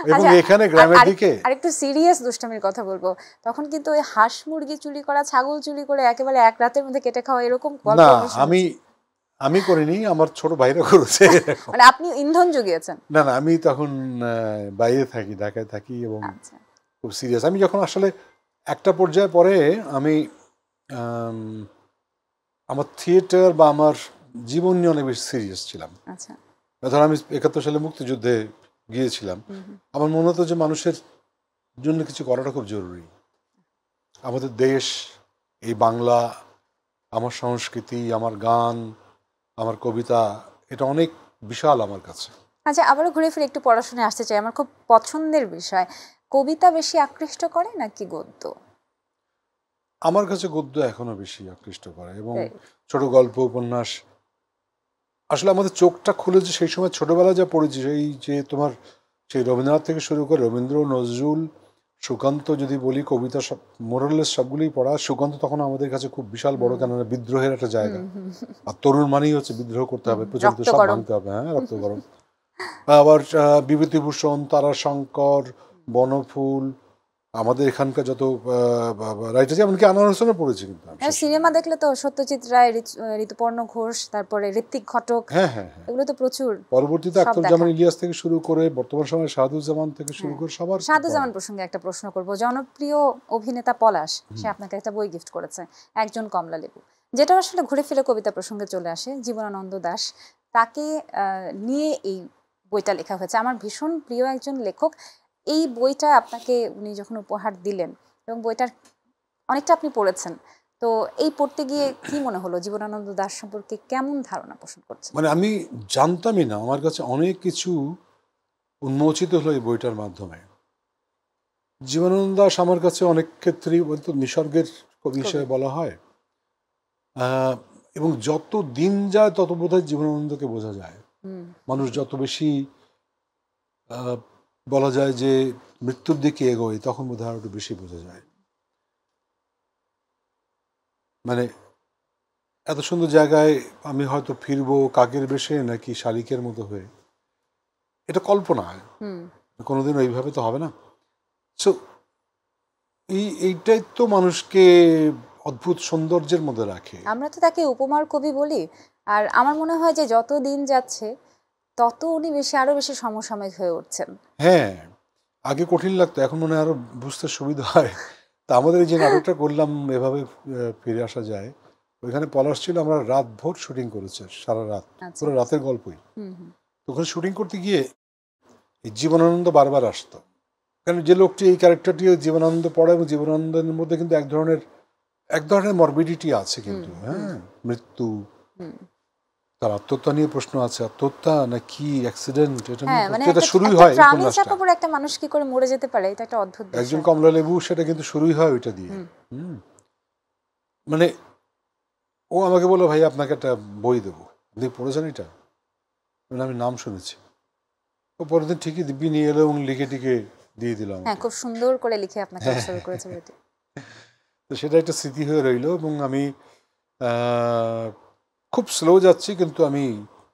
এবং এখানে গ্রামের দিকে
আরেকটু সিরিয়াস দুষ্টামির কথা বলবো, তখন কিন্তু ওই হাঁস মুরগি চুরি করা, ছাগল চুরি করে একেবারে এক রাতের মধ্যে কেটে খাওয়া, এরকম গল্প
না, আমি করিনি, আমার ছোট ভাইরা করেছে।
মানে আপনি ইন্ধন জুগিয়েছেন?
না না, আমি তখন বাইরে থাকি, ঢাকায় থাকি, এবং খুব সিরিয়াস। আমি যখন আসলে একটা পর্যায়ে পরে আমি আমার থিয়েটার বা আমার জীবন নিয়ে অনেক বেশি সিরিয়াস ছিলাম। ধর আমি 71 সালে মুক্তিযুদ্ধে গিয়েছিলাম। আমার মনে হতো যে মানুষের জন্য কিছু করাটা খুব জরুরি। আমাদের দেশ, এই বাংলা, আমার সংস্কৃতি, আমার গান, আমার কবিতা, এটা অনেক বিশাল আমার কাছে।
আচ্ছা, আবারও ঘুরে ফিরে একটু পড়াশোনায় আসতে চাই। আমার খুব পছন্দের বিষয়, কবিতা বেশি আকৃষ্ট করে নাকি গদ্য?
আমার কাছে গদ্য এখনো বেশি আকৃষ্ট করে, এবং ছোট গল্প, উপন্যাস। আসলে আমাদের চোখটা খুলেছে সেই সময়, ছোটবেলায় যা পড়েছি, সেই যে তোমার সেই রবীন্দ্রনাথ থেকে শুরু করে রবীন্দ্র, নজরুল, সুকান্ত, যদি বলি কবিতা, সব মোরাললেস সবগুলোই পড়া। সুকান্ত তখন আমাদের কাছে খুব বিশাল বড়, কেননা বিদ্রোহের একটা জায়গা। আর তরুণ মানেই হচ্ছে বিদ্রোহ করতে হবে, প্রচলিত সব ভাঙতে হবে। হ্যাঁ, রক্ত গরম। আবার বিভূতিভূষণ, তারাশঙ্কর, বনফুল, আমাদের এখানকার যত রাইটার, এমনকি আনোয়ার হোসেনও পড়েছি। কিন্তু
সিনেমা দেখলে তো সত্যজিৎ রায়, ঋতুপর্ণ ঘোষ, তারপরে ঋত্বিক ঘটক,
হ্যাঁ হ্যাঁ হ্যাঁ,
এগুলো তো প্রচুর।
পরবর্তীতে আখতারুজ্জামান ইলিয়াস থেকে শুরু করে বর্তমান সময়ে শাহাদুজ্জামান থেকে শুরু করে সবার।
শাহাদুজ্জামান প্রসঙ্গে একটা প্রশ্ন করব। জনপ্রিয় অভিনেতা পলাশ, সে আপনাকে একটা বই গিফট করেছে, একজন কমলালেবু, যেটা আসলে ঘুরে ফিরে কবিতা প্রসঙ্গে চলে আসে। জীবনানন্দ দাশ, তাকে নিয়ে এই বইটা লেখা হয়েছে। আমার ভীষণ প্রিয় একজন লেখক। এই বইটা আপনাকে উনি যখন উপহার দিলেন, এবং বইটার অনেকটা আপনি পড়েছেন, তো এই পড়তে গিয়ে কি মনে হলো? জীবনানন্দ দাশ সম্পর্কে কেমন ধারণা পোষণ করছেন?
মানে আমি জানতামই না, আমার কাছে অনেক কিছু উন্মোচিত হলো এই বইটার মাধ্যমে। জীবনানন্দ দাশ আমার কাছে অনেক ক্ষেত্রেই বলতো নিসর্গের কবি হিসেবে বলা হয়, এবং যত দিন যায় তত বোধহয় জীবনানন্দকে বোঝা যায়। মানুষ যত বেশি বলা যায় যে মৃত্যুর দিকে এগোয়, তখন বোধহয় আরো একটু বেশি বোঝা যায়। মানে এত সুন্দর জায়গায় আমি হয়তো ফিরবো কাকের বেশে নাকি শালিকের মতো হয়ে, এটা কল্পনা, কোনোদিন ওইভাবে তো হবে না। সো এইটাই তো মানুষকে অদ্ভুত সৌন্দর্যের মধ্যে রাখে।
আমরা তো তাকে উপমার কবি বলি, আর আমার মনে হয় যে যত দিন যাচ্ছে তত উনি আরো বেশি সমসাময়িক হয়ে উঠছেন।
হ্যাঁ, আগে কঠিন লাগতো, এখন মনে হয় আরো বুঝতে সুবিধা হয়। তা আমাদের এই যে নাটকটা করলাম এভাবে ফিরে আসা যায়, ওইখানে পলাশ ছিল, আমরা রাত ভোর শুটিং করেছে, সারা রাত, পুরো রাতের গল্পই। তো ওখানে শুটিং করতে গিয়ে এই জীবনানন্দ বারবার আসতো, কারণ যে লোকটি এই ক্যারেক্টারটি জীবনানন্দ পড়ে, এবং জীবনানন্দের মধ্যে কিন্তু এক ধরনের মরবিডিটি আছে কিন্তু, হ্যাঁ, মৃত্যু, তার আত্মহত্যা নিয়ে প্রশ্ন আছে, আত্মহত্যা না কি অ্যাক্সিডেন্ট, এটা শুরুই হয়
একটা মানুষ কি করে মরে যেতে পারে, এটা একটা অদ্ভুত বিষয়।
একজন কমলালেবু, সেটা কিন্তু শুরুই হয় ওইটা দিয়ে। মানে ও আমাকে বললো, ভাই আপনাকে একটা বই দেবো, আপনি পড়েছেন এটা? মানে আমি নাম শুনেছি। ও পরের দিন ঠিকই দিব্যি নিয়ে এলো এবং লিখে টিকে দিয়ে দিলাম।
হ্যাঁ, খুব সুন্দর করে লিখে আপনাকে উৎসর্গ করেছে বইটি।
তো সেটা একটা স্মৃতি হয়ে রইলো, এবং আমি খুব স্লো যাচ্ছি কিন্তু আমি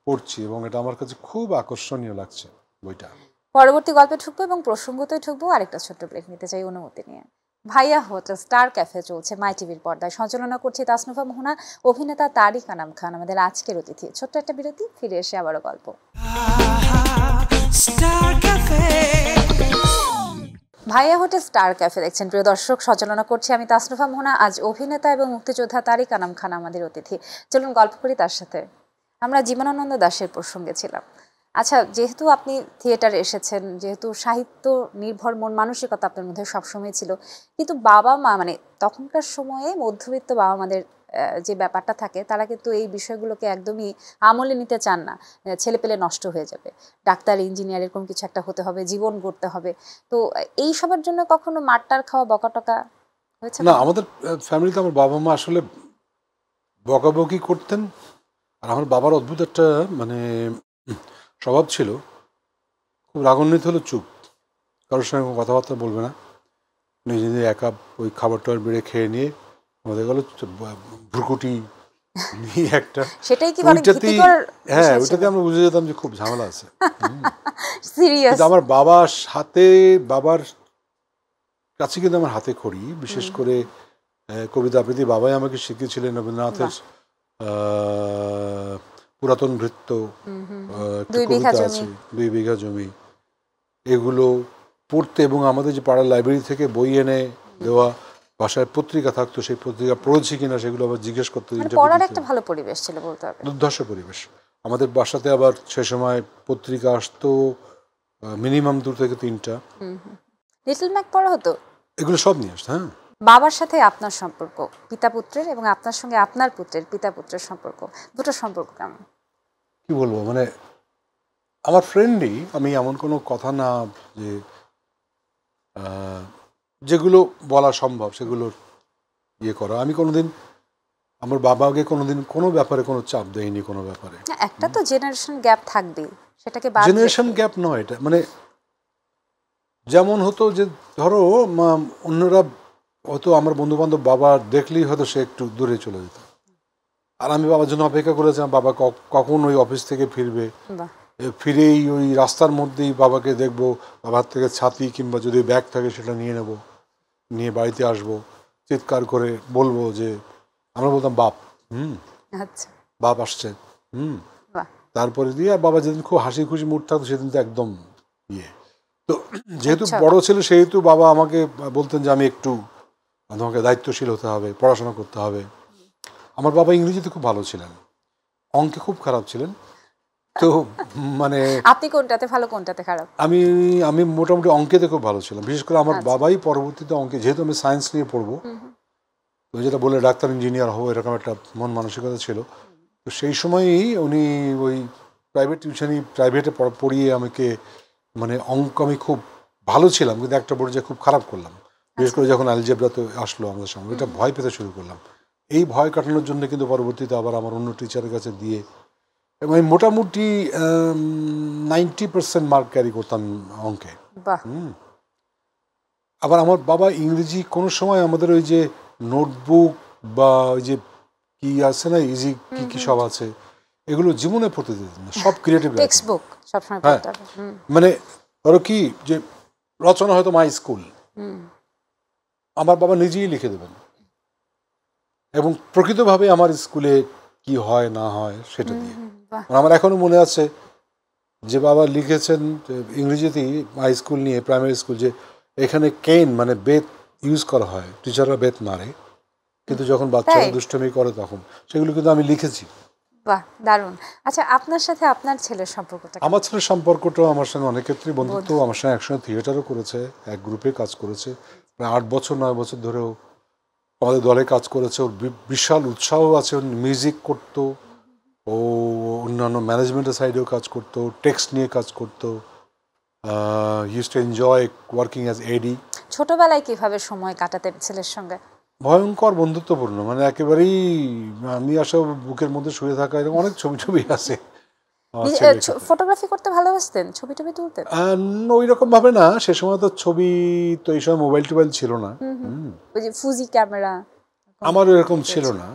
পড়ছি, এবং এটা আমার কাছে খুব আকর্ষণীয় লাগছে বইটা।
পরবর্তী গল্পে ঢুকবো এবং প্রসঙ্গতেই ঢুকবো। আরেকটা ছোট্ট ব্রেক নিতে চাই অনুমতি নিয়ে। ভাইয়া হোটেল স্টার ক্যাফে চলছে মাই টিভির পর্দায়, সঞ্চালনা করছে তাসনুফা মোহনা, অভিনেতা তারিক আনাম খান আমাদের আজকের অতিথি। ছোট্ট একটা বিরতি, ফিরে এসে আবারও গল্প। ভাইয়া হোটেল স্টার ক্যাফে দেখছেন প্রিয় দর্শক, সঞ্চালনা করছি আমি তাসনুফা মোহনা। আজ অভিনেতা এবং মুক্তিযোদ্ধা তারিক আনাম খান আমাদের অতিথি। চলুন গল্প করি তার সাথে। আমরা জীবনানন্দ দাশের প্রসঙ্গে ছিলাম। আচ্ছা, যেহেতু আপনি থিয়েটারে এসেছেন, যেহেতু সাহিত্য নির্ভর মন মানসিকতা আপনার মধ্যে সবসময় ছিল, কিন্তু বাবা মা, মানে তখনকার সময়ে মধ্যবিত্ত বাবা মাদের যে ব্যাপারটা থাকে, তারা কিন্তু এই বিষয়গুলোকে একদমই আমলে নিতে চান না। ছেলে পেলে নষ্ট হয়ে যাবে, ডাক্তার ইঞ্জিনিয়ার এরকম কিছু একটা হতে হবে, জীবন গড়তে হবে। তো এই সবার জন্য কখনো মারটার খাওয়া, বকাটকা হয়েছে?
না, আমাদের ফ্যামিলিতে আমার বাবা মা আসলে বকাবকি করতেন। আর আমার বাবার অদ্ভুত একটা মানে স্বভাব ছিল, খুব রাগান্বিত হলো চুপ, কারোর সঙ্গে কথাবার্তা বলবে না, নিজে নিজে একা ওই খাবারটা বেড়ে খেয়ে নিয়ে আমাদের গেল ভ্রুকুটি নিয়ে একটা,
সেটাই কি
হ্যাঁ, ওইটাতে আমরা বুঝে যেতাম যে খুব ঝামেলা আছে।
সিরিয়াস।
আমার বাবার কাছে কিন্তু আমার হাতে খড়ি, বিশেষ করে কবিতা আবৃত্তি বাবাই আমাকে শিখিয়েছিলেন। রবীন্দ্রনাথের পুরাতন ভৃত্য, 2 বিঘা জমি, এগুলো পড়তে, এবং আমাদের যে পাড়ার লাইব্রেরি থেকে বই এনে দেওয়া, বাসায় পত্রিকা থাকতো, সেই পত্রিকা পড়েছি কিনা সেগুলো আবার জিজ্ঞেস করতে।
পড়ার একটা ভালো পরিবেশ ছিল বলতে হবে,
দুর্ধর্ষ পরিবেশ। আমাদের বাসাতে আবার সে সময় পত্রিকা আসতো মিনিমাম 2 থেকে 3টা।
লিটল ম্যাক পড়া হতো,
এগুলো সব নিয়ে আসতো। হ্যাঁ,
বাবার সাথে আপনার সম্পর্ক, পিতা পুত্রের, এবং আপনার সঙ্গে আপনার পুত্রের পিতা পুত্রের সম্পর্ক, দুটো সম্পর্ক কেমন?
কি বলবো, মানে আমার ফ্রেন্ডই, আমি এমন কোনো কথা না যে যেগুলো বলা সম্ভব সেগুলোর ইয়ে করা। আমি কোনোদিন আমার বাবাকে কোনোদিন কোনো ব্যাপারে কোনো চাপ দেয়নি, কোনো ব্যাপারে।
একটা তো জেনারেশন গ্যাপ থাকবেই, সেটাকে
জেনারেশন গ্যাপ নয় এটা, মানে যেমন হতো যে ধরো অন্যরা হয়তো, আমার বন্ধু বান্ধব বাবা দেখলেই হয়তো সে একটু দূরে চলে যেত, আর আমি বাবার জন্য অপেক্ষা করেছিলাম বাবা কখন ওই অফিস থেকে ফিরবে, ফিরেই ওই রাস্তার মধ্যেই বাবাকে দেখবো, বাবার থেকে ছাতি কিংবা যদি ব্যাগ থাকে সেটা নিয়ে নেব, নিয়ে বাড়িতে আসবো, চিৎকার করে বলবো যে, আমরা বলতাম বাপ, বাপ আসছে, তারপরে দিয়ে, আর বাবা যেদিন খুব হাসি খুশি মুড থাকতো সেদিন তো একদম ইয়ে। তো যেহেতু বড় ছিল সেহেতু বাবা আমাকে বলতেন যে আমি একটু, তোমাকে দায়িত্বশীল হতে হবে, পড়াশোনা করতে হবে। আমার বাবা ইংরেজিতে খুব ভালো ছিলেন, অঙ্কে খুব খারাপ ছিলেন। তো মানে
আপনি কোনটাতে ভালো, কোনটাতে খারাপ?
আমি মোটামুটি অঙ্কেতে খুব ভালো ছিলাম, বিশেষ করে আমার বাবাই পরবর্তীতে অঙ্কে, যেহেতু আমি সায়েন্স নিয়ে পড়বো, তো যেটা বলে ডাক্তার ইঞ্জিনিয়ার হবো, এরকম একটা মন মানসিকতা ছিল। তো সেই সময়ই উনি ওই প্রাইভেটে পড়িয়ে আমাকে, মানে অঙ্ক আমি খুব ভালো ছিলাম, কিন্তু একটা পর্যায়ে খুব খারাপ করলাম, বিশেষ করে যখন অ্যালজেব্রাতে আসলো আমাদের সামনে, এটা ভয় পেতে শুরু করলাম। এই ভয় কাটানোর জন্য কিন্তু পরবর্তীতে আবার আমার অন্য টিচারের কাছে দিয়ে, এবং আমি মোটামুটি 90% মার্ক ক্যারি করতাম অঙ্কে। আবার আমার বাবা ইংরেজি কোনো সময় আমাদের ওই যে নোটবুক বা ওই যে কি আছে না, ইজি কি কি সব আছে, এগুলো জীবনে পড়তে দিতেন না, সব ক্রিয়েটিভ
টেক্সটবুক সবসময়
পড়তে হবে। মানে ধরো কি যে রচনা হয়তো মাই স্কুল, আমার বাবা নিজেই লিখে দেবেন, এবং প্রকৃতভাবে আমার স্কুলে কি হয় না হয় সেটা দিয়ে। আমার এখনো মনে আছে যে বাবা লিখেছেন ইংরেজিতেই হাই স্কুল নিয়ে, প্রাইমারি স্কুল, যে এখানে কেন মানে বেত ইউজ করা হয়, টিচাররা বেত মারে, কিন্তু যখন বাচ্চারা দুষ্টমি করে তখন, সেগুলো কিন্তু আমি লিখেছি।
বাহ, দারুণ। আচ্ছা, আপনার সাথে আপনার ছেলের সম্পর্কটা?
আমার ছেলের সম্পর্কটাও আমার সঙ্গে অনেক ক্ষেত্রেই বন্ধুত্ব। আমার সঙ্গে একসঙ্গে থিয়েটারও করেছে, এক গ্রুপে কাজ করেছে, প্রায় 8 বছর 9 বছর ধরেও আমাদের দলে কাজ করেছে। ওর বিশাল উৎসাহ আছে, মিউজিক করতো, ও অন্যান্য ম্যানেজমেন্টের সাইডেও কাজ করতো, টেক্সট নিয়ে কাজ করতো, use to enjoy working as AD.
ছোটবেলায় কিভাবে সময় কাটাতেন ছেলের সঙ্গে?
ভয়ঙ্কর বন্ধুত্বপূর্ণ, মানে একেবারেই আমি আসলে বুকের মধ্যে শুয়ে থাকা এরকম অনেক ছবি টবি আছে।
ফটোগ্রাফি করতে ভালোবাসতেন, ছবি টবি তুলতেন?
ওই রকম ভাবে না, সে সময় তো ছবি, তো এই সময় মোবাইল টোবাইল ছিল না,
ওই যে ফুজি ক্যামেরা
আমার এরকম ছিল না।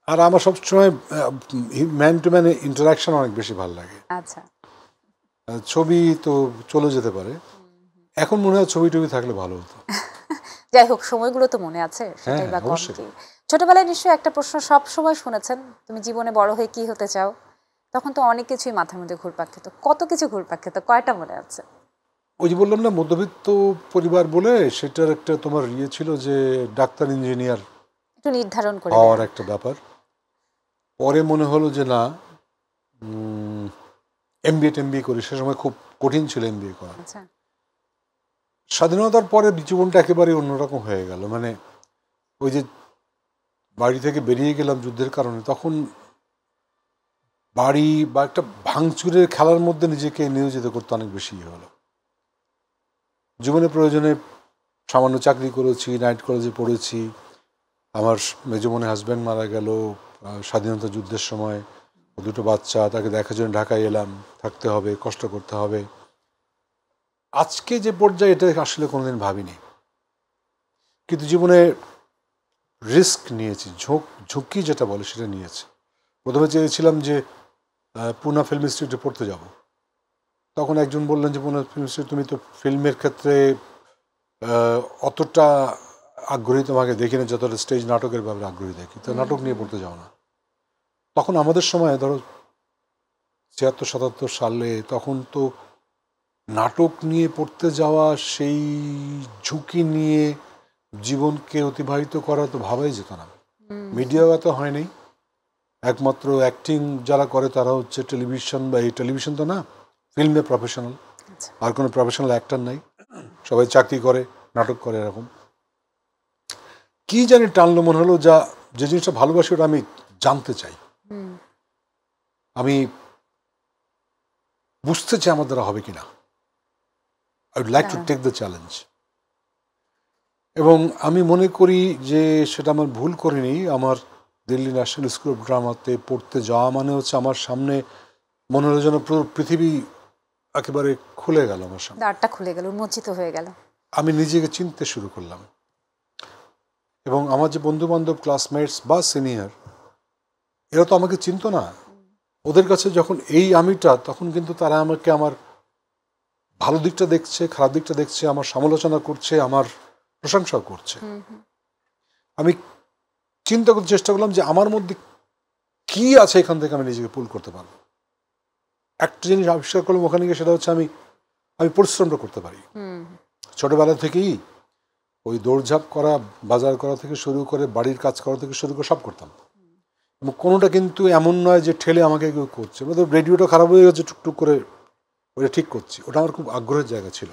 আর আমার সবসময় ম্যান টু ম্যান ইন্টারাকশন অনেক বেশি ভালো লাগে।
আচ্ছা,
ছবি তো চলে যেতে পারে, এখন মনে হয় ছবি টবি থাকলে ভালো হতো।
যাই হোক, সময়গুলো তো মনে আছে, সেটাই বা কম কি। ছোটবেলায় নিশ্চয়ই একটা প্রশ্ন সব সময় শুনেছেন, তুমি জীবনে বড় হয়ে কি হতে চাও? তখন তো অনেক কিছুই মাথার মধ্যে ঘুরপাক খেত, কত কিছু ঘুরপাক খেত, কয়টা মনে আছে?
ওই যে বললাম না, মধ্যবিত্ত পরিবার বলে, সেটার একটা তোমার ইয়ে ছিল যে ডাক্তার ইঞ্জিনিয়ার
একটু নির্ধারণ করে
হওয়ার একটা ব্যাপার। পরে মনে হলো যে না, এমবিএ টেমবিএ করি। সে সময় খুব কঠিন ছিল এমবিএ করা। স্বাধীনতার পরে জীবনটা একেবারে অন্যরকম হয়ে গেল, মানে ওই যে বাড়ি থেকে বেরিয়ে গেলাম যুদ্ধের কারণে, তখন বাড়ি বা একটা ভাঙচুরের খেলার মধ্যে নিজেকে নিয়োজিত করতে অনেক বেশি হলো। জীবনের প্রয়োজনে সামান্য চাকরি করেছি, নাইট কলেজে পড়েছি, আমার মেজমনে হাজব্যান্ড মারা গেল স্বাধীনতা যুদ্ধের সময়, দুটো বাচ্চা, তাকে দেখার জন্য ঢাকায় এলাম, থাকতে হবে, কষ্ট করতে হবে। আজকে যে পর্যায়ে, এটা আসলে কোনোদিন ভাবিনি, কিন্তু জীবনে রিস্ক নিয়েছি, ঝুঁকি যেটা বলে সেটা নিয়েছি। প্রথমে চেয়েছিলাম যে পুনা ফিল্ম ইনস্টিটিউটে পড়তে যাব। তখন একজন বললেন যে পুনা ফিল্ম ইনস্টিটিউট, তুমি তো ফিল্মের ক্ষেত্রে অতটা আগ্রহী তোমাকে দেখি না যতটা স্টেজ নাটকের ব্যাপারে আগ্রহী দেখি, তো নাটক নিয়ে পড়তে যাও না। তখন আমাদের সময় ধরো 76-77 সালে, তখন তো নাটক নিয়ে পড়তে যাওয়া, সেই ঝুঁকি নিয়ে জীবনকে অতিবাহিত করা তো ভাবাই যেত না। মিডিয়াও এত হয়নি, একমাত্র অ্যাক্টিং যারা করে তারা হচ্ছে টেলিভিশন, বা এই টেলিভিশন তো না, ফিল্মে প্রফেশনাল, আর কোনো প্রফেশনাল অ্যাক্টর নাই, সবাই চাকরি করে, নাটক করে। এরকম কি জানি টানলো, মনে হলো যে জিনিসটা ভালোবাসি ওটা আমি জানতে চাই, আমি বুঝতে চাই আমার দ্বারা হবে কিনা। I would like to take the challenge. এবং আমি মনে করি যে সেটা আমার ভুল করিনি। আমার দিল্লি ন্যাশনাল স্কুল অফ ড্রামাতে পড়তে যাওয়া মানে হচ্ছে আমার সামনে মনে হলো যেন পুরো পৃথিবী একেবারে খুলে গেল, আমার সামনে
দ্বারটা খুলে গেল, উন্মোচিত হয়ে গেল।
আমি নিজেকে চিনতে শুরু করলাম, এবং আমার যে বন্ধু বান্ধব, ক্লাসমেটস বা সিনিয়র, এরা তো আমাকে চিনতো না। ওদের কাছে যখন এই আমিটা, তখন কিন্তু তারা আমাকে আমার ভালো দিকটা দেখছে, খারাপ দিকটা দেখছে, আমার সমালোচনা করছে, আমার প্রশংসাও করছে। আমি চিন্তা করতে চেষ্টা করলাম যে আমার মধ্যে কি আছে, এখান থেকে আমি নিজেকে পুল করতে পারবো। একটা জিনিস আবিষ্কার করলাম ওখানে গিয়ে, সেটা হচ্ছে আমি পরিশ্রমটা করতে পারি। ছোটবেলা থেকেই ওই দৌড়ঝাঁপ করা, বাজার করা থেকে শুরু করে, বাড়ির কাজ করা থেকে শুরু করে সব করতাম, এবং কোনোটা কিন্তু এমন নয় যে ঠেলে আমাকে কেউ করছে। রেডিওটা খারাপ হয়ে গেছে, টুকটুক করে ওটা ঠিক করছি, ওটা আমার খুব আগ্রহের জায়গা ছিল।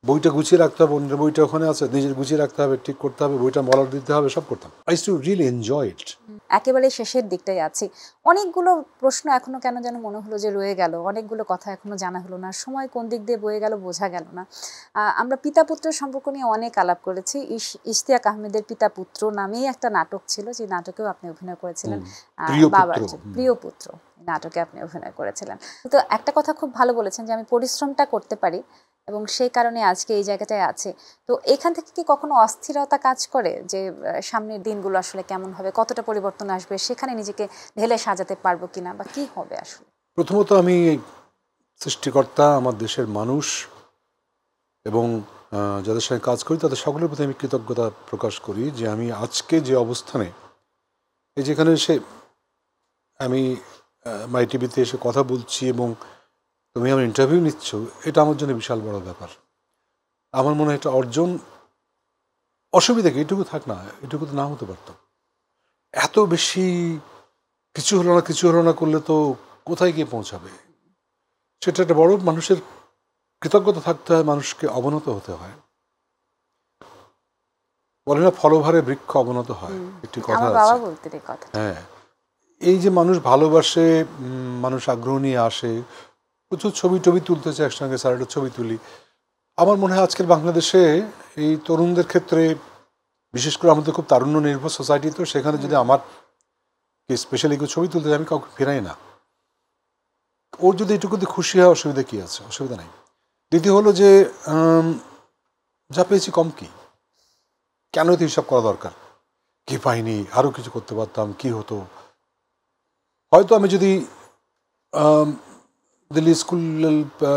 বইটা গুছিয়ে রাখতে হবে, অন্যের বইটা ওখানে আছে, নিজের গুছিয়ে রাখতে হবে, ঠিক করতে হবে, বইটা মলার দিতে হবে, সব করতাম। I used to really enjoy it.
একেবারে শেষের দিকটাই আছি, অনেকগুলো প্রশ্ন এখনো কেন যেন মনে হলো যে রয়ে গেল, অনেকগুলো কথা এখনো জানা হলো না, সময় কোন দিক দিয়ে বয়ে গেল বোঝা গেল না। আমরা পিতা পুত্রের সম্পর্ক নিয়ে অনেক আলাপ করেছি। ইশতিয়াক আহমেদের পিতা পুত্র নামেই একটা নাটক ছিল, যে নাটকেও আপনি অভিনয় করেছিলেন। বাবার প্রিয় পুত্র নাটকে আপনি অভিনয় করেছিলেন। তো একটা কথা খুব ভালো বলেছেন যে আমি পরিশ্রমটা করতে পারি, এবং সেই কারণে আজকে এই জায়গাটায় আছে। তো এখান থেকে কি কখনো অস্থিরতা কাজ করে যে সামনের দিনগুলো আসলে কেমন হবে, কতটা পরিবর্তন আসবে, সেখানে নিজেকে ঢেলে সাজাতে পারবো কিনা, বা কি হবে আসলে?
প্রথমত আমি সৃষ্টিকর্তা, আমার দেশের মানুষ এবং যাদের সঙ্গে কাজ করি তাদের সকলের প্রতি আমি কৃতজ্ঞতা প্রকাশ করি যে আমি আজকে যে অবস্থানে এই যেখানে এসে আমি মাই টিভিতে এসে কথা বলছি এবং তুমি আমার ইন্টারভিউ নিচ্ছ, এটা আমার জন্য বিশাল বড় ব্যাপার। আমার মনে হয় এটা অর্জন, অসুবিধা কি, এটুকু থাক না, এটুকু তো না হতে পারত। এত বেশি কিছু হলো না করলে তো কোথায় গিয়ে পৌঁছাবে? সেটা একটা বড় মানুষের কৃতজ্ঞতা থাকতে হয়, মানুষকে অবনত হতে হয়। বলে না ফলভারে বৃক্ষ অবনত হয়, একটি কথা আছে। হ্যাঁ, এই যে মানুষ ভালোবাসে, মানুষ আগ্রহ নিয়ে আসে, প্রচুর ছবি টবি তুলতে চায়, একসঙ্গে স্যার ছবি তুলি। আমার মনে হয় আজকের বাংলাদেশে এই তরুণদের ক্ষেত্রে, বিশেষ করে আমাদের খুব তারুণ্য নির্ভর সোসাইটি, তো সেখানে যদি আমার স্পেশালি কেউ ছবি তুলতে আমি কাউকে ফেরাই না। ওর যদি এটুকুতে খুশি হয়, অসুবিধা কি আছে? অসুবিধা নাই। দ্বিতীয় হলো যে যা পেয়েছি কম কি, কেন তো হিসাব করা দরকার? কি পাইনি, আরও কিছু করতে পারতাম, কি হতো? হয়তো আমি যদি Delhi school,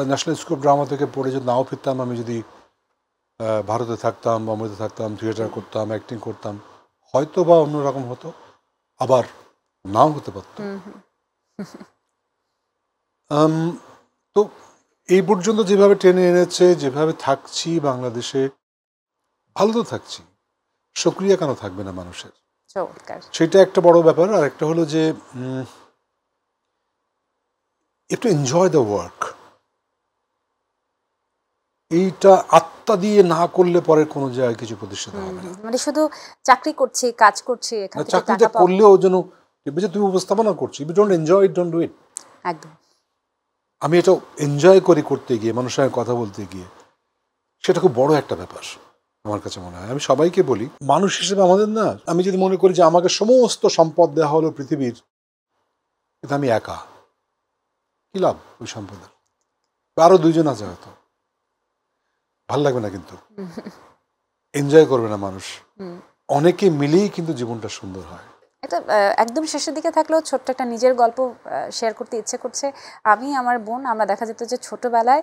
national school of drama থেকে পড়ে যদি নাও ফিরতাম, আমি যদি ভারতে থাকতাম, বম্বেতে থাকতাম, থিয়েটার করতাম, অ্যাক্টিং করতাম, হয়তো বা অন্যরকম হতো, আবার নাও হতে পারত। তো এই পর্যন্ত যেভাবে টেনে এনেছে, যেভাবে থাকছি বাংলাদেশে, ভালো তো থাকছি, সক্রিয় কেন থাকবে না মানুষের? সেটা একটা বড় ব্যাপার। আর একটা হলো যে একটু এনজয় দ্য ওয়ার্ক, এইটা আত্মা দিয়ে না করলে পরে কোনো জায়গায় কিছু প্রতিষ্ঠিত হবে না।
মানে শুধু চাকরি করছি, কাজ করছি,
চাকরিটা করলেও যেন তুমি উপস্থাপনা করছি, you don't enjoy it, don't do it.
একদম।
আমি এটা এনজয় করি করতে গিয়ে, মানুষের সঙ্গে কথা বলতে গিয়ে, সেটা খুব বড় একটা ব্যাপার আমার কাছে মনে হয়। আমি সবাইকে বলি, মানুষ হিসেবে আমাদের না, আমি যদি মনে করি যে আমাকে সমস্ত সম্পদ দেওয়া হলো পৃথিবীর, কিন্তু আমি একা, কি লাভ ওই সম্পদের? আরো দুইজন আছে হয়তো, ভাল লাগবে না, কিন্তু এনজয় করবে না মানুষ। অনেকে মিলেই কিন্তু জীবনটা সুন্দর হয়।
এটা একদম শেষের দিকে থাকলেও ছোট্ট একটা নিজের গল্প শেয়ার করতে ইচ্ছে করছে। আমি, আমার বোন, আমরা দেখা যেত যে ছোটবেলায়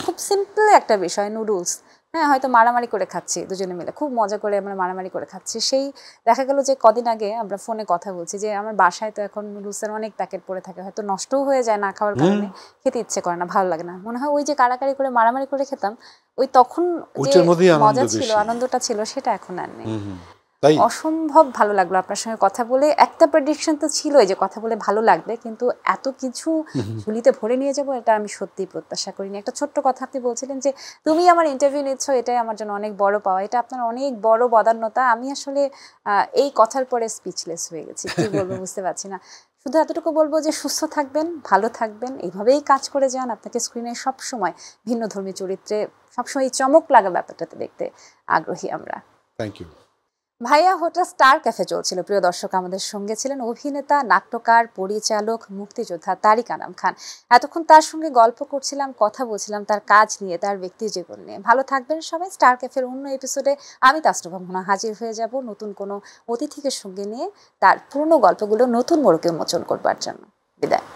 খুব সিম্পল একটা বিষয়, নুডলস, হ্যাঁ, হয়তো মারামারি করে খাচ্ছি দুজনে মিলে, খুব মজা করে আমরা মারামারি করে খাচ্ছি। সেই দেখা গেল যে কদিন আগে আমরা ফোনে কথা বলছি যে আমার বাসায় তো এখন নুডলসের অনেক প্যাকেট পড়ে থাকে, হয়তো নষ্টও হয়ে যায় না খাওয়ার কারণে, খেতে ইচ্ছে করে না, ভালো লাগে না। মনে হয় ওই যে কাড়াকাড়ি করে মারামারি করে খেতাম, ওই তখন যে মজা ছিল, আনন্দটা ছিল, সেটা এখন আর নেই। অসম্ভব ভালো লাগলো আপনার সঙ্গে কথা বলে। একটা প্রেডিকশন তো ছিলই যে কথা বলে ভালো লাগবে, কিন্তু এত কিছু ঝুলিতে ভরে নিয়ে যাব এটা আমি সত্যিই প্রত্যাশা করিনি। একটা ছোট্ট কথা আপনি বলছিলেন যে তুমি আমার ইন্টারভিউ নিচ্ছ, এটাই আমার জন্য অনেক বড় পাওয়া, এটা আপনার অনেক বড় বদান্যতা। আমি আসলে এই কথার পরে স্পিচলেস হয়ে গেছি, কি বলবো বুঝতে পারছি না। শুধু এতটুকু বলবো যে সুস্থ থাকবেন, ভালো থাকবেন, এইভাবেই কাজ করে যান। আপনাকে স্ক্রিনে সবসময় ভিন্ন ধর্মী চরিত্রে সবসময় চমক লাগা ব্যাপারটাতে দেখতে আগ্রহী আমরা।
Thank you.
ভাইয়া হোটেল স্টার ক্যাফে চলছিল। প্রিয় দর্শক, আমাদের সঙ্গে ছিলেন অভিনেতা, নাট্যকার, পরিচালক, মুক্তিযোদ্ধা তারিক আনাম খান। এতক্ষণ তার সঙ্গে গল্প করছিলাম, কথা বলছিলাম তার কাজ নিয়ে, তার ব্যক্তি জীবন নিয়ে। ভালো থাকবেন সবাই। স্টার ক্যাফের অন্য এপিসোডে আমি তাসনুভা মোহনা হাজির হয়ে যাব নতুন কোনো অতিথিকে সঙ্গে নিয়ে, তার পুরনো গল্পগুলো নতুন মোড়কে উন্মোচন করবার জন্য। বিদায়।